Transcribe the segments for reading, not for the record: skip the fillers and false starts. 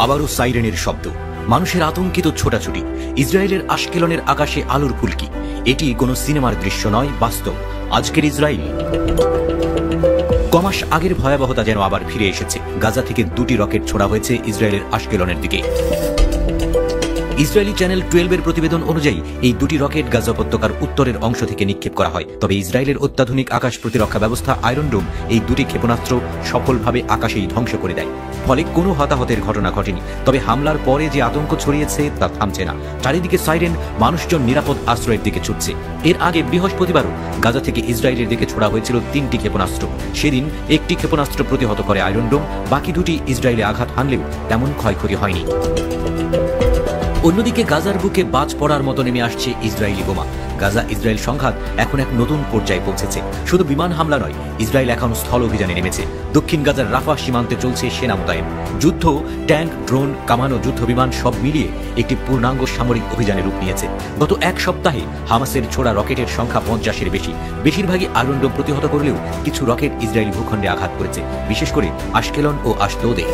আবারও সাইরেনের শব্দ, মানুষের আতঙ্কিত ছোটাছুটি, ইসরায়েলের আশকেলনের আকাশে আলোর ফুলকি। এটি কোনো সিনেমার দৃশ্য নয়, বাস্তব। আজকের ইসরায়েল। কমাস আগের ভয়াবহতা যেন আবার ফিরে এসেছে। গাজা থেকে 2টি রকেট ছোড়া হয়েছে ইসরায়েলের আশকেলনের দিকে। ইসরায়েলি চ্যানেল 12-এর প্রতিবেদন অনুযায়ী এই 2টি রকেট গাজা উপত্যকার উত্তরের অংশ থেকে নিক্ষেপ করা হয়। তবে ইসরায়েলের অত্যাধুনিক আকাশ প্রতিরক্ষা ব্যবস্থা আয়রন ডোম এই 2টি ক্ষেপণাস্ত্র সফলভাবে আকাশেই ধ্বংস করে দেয়। ফলে কোনো হতাহতের ঘটনা ঘটেনি। তবে হামলার পরে যে আতঙ্ক ছড়িয়েছে তা থামছে না। চারিদিকে সাইরেন, মানুষজন নিরাপদ আশ্রয়ের দিকে ছুটছে। এর আগে বৃহস্পতিবারও গাজা থেকে ইসরায়েলের দিকে ছোড়া হয়েছিল 3টি ক্ষেপণাস্ত্র। সেদিন একটি ক্ষেপণাস্ত্র প্রতিহত করে আয়রন ডোম, বাকি 2টি ইসরায়েলে আঘাত হানলেও তেমন ক্ষয়ক্ষতি হয়নি। অন্যদিকে গাজার বুকে বাজ পড়ার মতো নেমে আসছে ইসরায়েলি বোমা। গাজা ইসরায়েল সংঘাত এখন এক নতুন পর্যায়ে পৌঁছেছে। শুধু বিমান হামলা নয়, ইসরায়েল এখন স্থল অভিযানে নেমেছে। দক্ষিণ গাজার রাফা সীমান্তে চলছে সেনা মোতায়েন। যুদ্ধ, ট্যাঙ্ক, ড্রোন, কামানো, যুদ্ধ বিমান সব মিলিয়ে একটি পূর্ণাঙ্গ সামরিক অভিযানে রূপ নিয়েছে। গত এক সপ্তাহে হামাসের ছোড়া রকেটের সংখ্যা 50-এর বেশি। বেশিরভাগই আয়রন ডোম প্রতিহত করলেও কিছু রকেট ইসরায়েলি ভূখণ্ডে আঘাত করেছে, বিশেষ করে আশকেলন ও আশদোদে।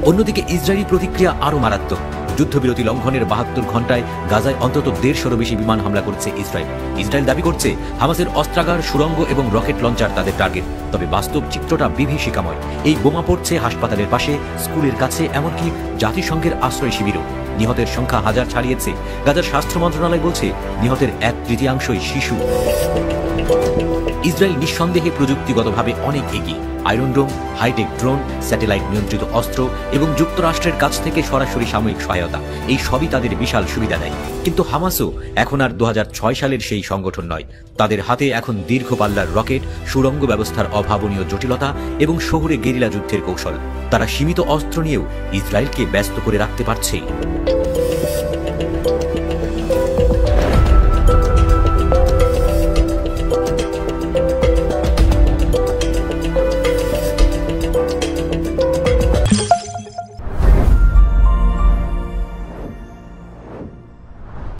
অন্যদিকে ইসরায়েলি প্রতিক্রিয়া আরও মারাত্মক। যুদ্ধবিরতি লঙ্ঘনের 72 ঘণ্টায় গাজায় অন্তত 150-এরও বেশি বিমান হামলা করেছে ইসরায়েল। ইসরায়েল দাবি করছে হামাসের অস্ত্রাগার, সুড়ঙ্গ এবং রকেট লঞ্চার তাদের টার্গেট। তবে বাস্তব চিত্রটা বিভীষিকাময়। এই বোমা পড়ছে হাসপাতালের পাশে, স্কুলের কাছে, এমনকি জাতিসংঘের আশ্রয় শিবিরও। নিহতের সংখ্যা হাজার ছাড়িয়েছে। গাজার স্বাস্থ্য মন্ত্রণালয় বলছে নিহতের 1/3 শিশু। ইসরায়েল নিঃসন্দেহে প্রযুক্তিগতভাবে অনেক এগিয়ে। আয়রন ডোম, হাইটেক ড্রোন, স্যাটেলাইট নিয়ন্ত্রিত অস্ত্র এবং যুক্তরাষ্ট্রের কাছ থেকে সরাসরি সামরিক সহায়তা, এই সবই তাদের বিশাল সুবিধা দেয়। কিন্তু হামাসও এখন আর 2006 সালের সেই সংগঠন নয়। তাদের হাতে এখন দীর্ঘ পাল্লার রকেট, সুড়ঙ্গ ব্যবস্থার অভাবনীয় জটিলতা এবং শহুরে গেরিলা যুদ্ধের কৌশল। তারা সীমিত অস্ত্র নিয়েও ইসরায়েলকে ব্যস্ত করে রাখতে পারছে।